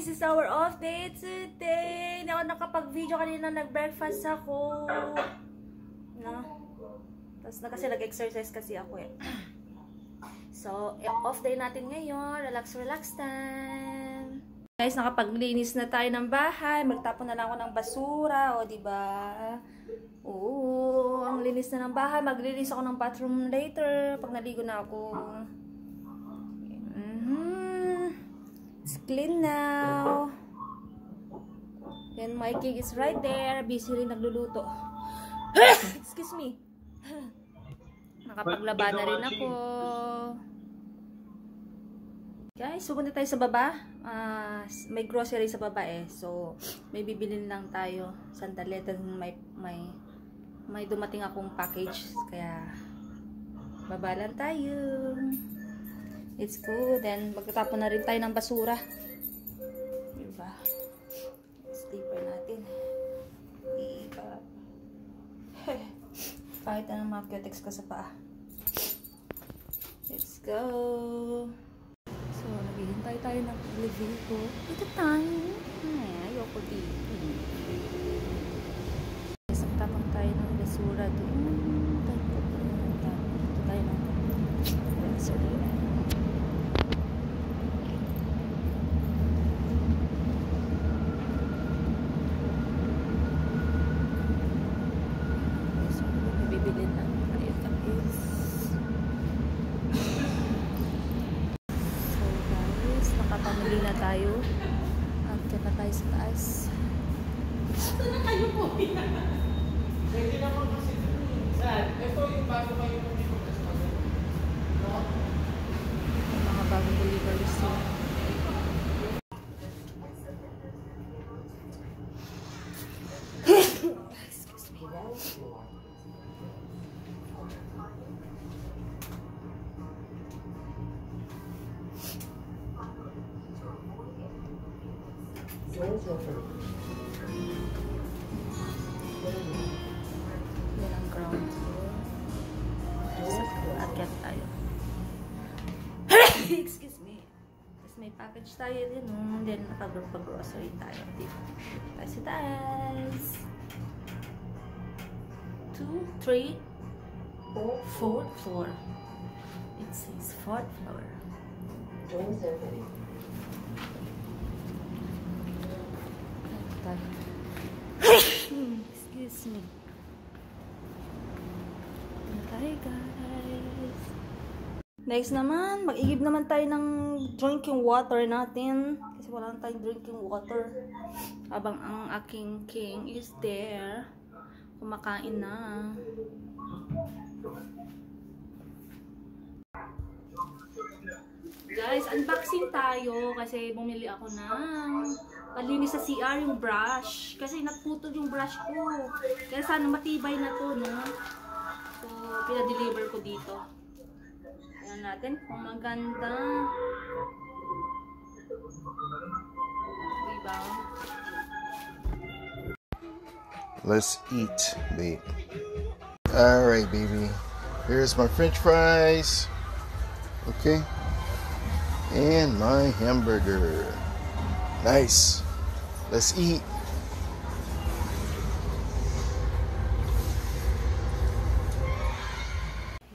This is our off day today. Hindi ako nakapag-video kanina, nag-breakfast ako. No? Tapos na kasi nag-exercise kasi ako eh. So, off day natin ngayon. Relax time. Guys, nakapaglinis na tayo ng bahay. Magtapon na lang ako ng basura. O, diba? Oo, ang linis na ng bahay. Maglinis ako ng bathroom later. Pag naligo na ako. It's clean now. And my cake is right there. Busy rin nagluluto. Excuse me. Nakapaglaba na rin ako. Guys, pupunta tayo sa baba. May grocery sa baba eh. So, may bibilin lang tayo. Sandali. May dumating akong package. Kaya, baba lang tayo. It's good. Then, magtatapon na rin tayo ng basura. Diba? Slipper natin. Diba? Kahit na ng mga cutex ka sa paa. Let's go! So, naghihintay tayo ng elevator. Ito tayo. Ayoko dito. So, tapon tayo ng basura doon. Ito tayo ng grocery. Pamili na tayo. Agad na tayo sa taas. Saan na kayo po? Pwede naman kasi saan? Ito yung bago kayo po dito. Yung mga bagong deliveries yun. Excuse me. Yan ang ground floor. Akyat tayo. Excuse me. Tapos may package tayo din. Then nakapag-grocery tayo. Dito tayo sa taas. 2, 3, 4th floor. It says 4th floor. Excuse me. Hi guys. Next naman, mag-igib naman tayo ng drinking water natin. Kasi wala na tayong drinking water. Habang ang aking king is there. Kumakain na. Guys, unboxing tayo kasi bumili ako ng palinis sa CR yung brush. Kasi naputol yung brush ko. Kaya sana matibay na to, no? So, pinadeliver ko dito. Ayan natin kung maganda. Diba? Let's eat, babe. Alright, baby. Here's my french fries. Okay. And my hamburger. Nice. Let's eat.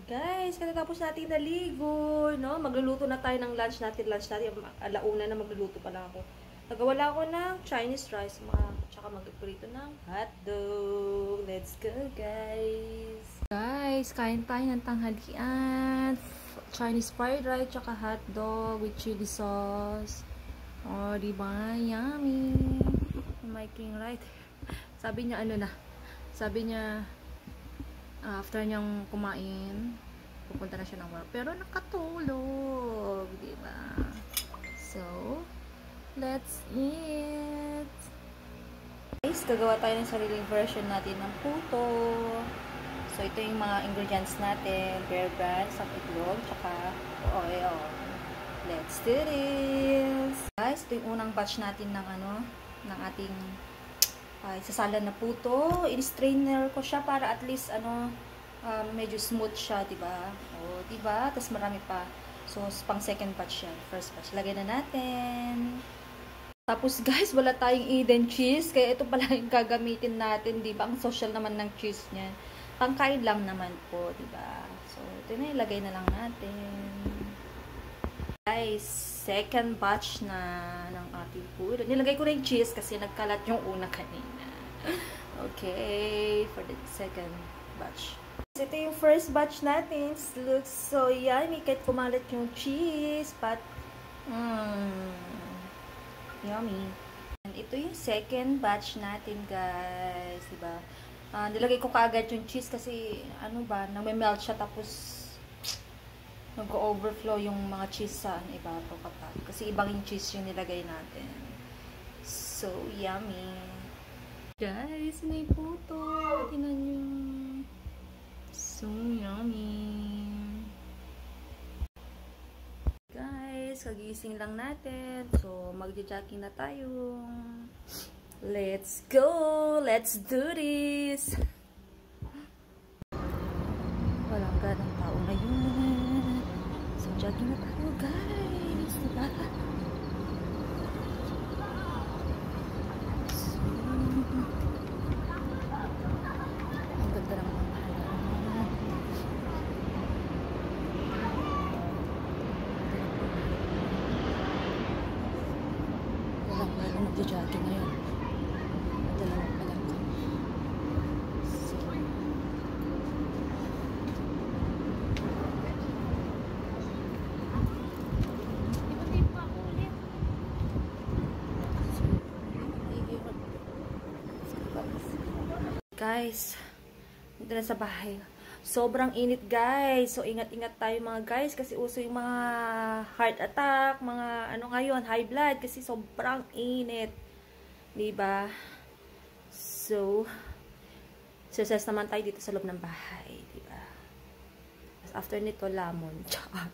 Guys, katapos natin naligo, no? Magluluto na tayo ng lunch natin. Alauna na magluluto pa lang ako. Nagawala ako ng Chinese rice, tsaka mag-prito ng hotdog. Let's go, guys. Guys, kain tayo ng tanghalian. Chinese fried rice, tsaka hotdog with chili sauce. Oh, diba? Yummy. My king right. Sabi niya, sabi niya, after niyang kumain, pupunta na siya ng work. Pero nakatulog. Diba? So, let's eat. Guys, gagawa tayo ng sariling version natin ng puto. So, ito yung mga ingredients natin. Bear brand, sa itlog, tsaka oil. Let's do this! Guys, ito yung unang batch natin ng ng ating isasalan na puto. In-strainer ko siya para at least medyo smooth siya, diba? O, diba? Tapos marami pa. So, pang second batch yan. First batch. Lagyan na natin. Tapos guys, wala tayong Eden cheese. Kaya ito pala yung gagamitin natin, di ba? Ang social naman ng cheese niya. Pangkain lang naman po, di ba? So, ito na, ilagay na lang natin. Guys, second batch na ng ating food. Nilagay ko na yung cheese kasi nagkalat yung una kanina. Okay, for the second batch. Ito yung first batch natin. It looks so yummy kahit kumalat yung cheese. But, yummy. And ito yung second batch natin, guys. Diba? Nilagay ko kaagad yung cheese kasi, nagme-melt siya tapos nag-overflow yung mga cheese sa ibabaw kapag. Kasi ibang yung cheese yung nilagay natin. So, yummy. Guys, may puto. Tingnan nyo. So, yummy. Guys, kagising lang natin. So, magja-jogging na tayo. Let's go! Let's do this! Walang ganang tao ngayon. So, jogging na tayo, guys. Diba? So, ang ganda ng mga jogging ngayon. Dalawa pa lang kami. So, guys, dito na sa bahay. Sobrang init, guys. So, ingat-ingat tayo mga guys kasi uso yung mga heart attack, mga ngayon, high blood kasi sobrang init. Diba? So, success naman tayo dito sa loob ng bahay. Diba? After nito, lamon. Char.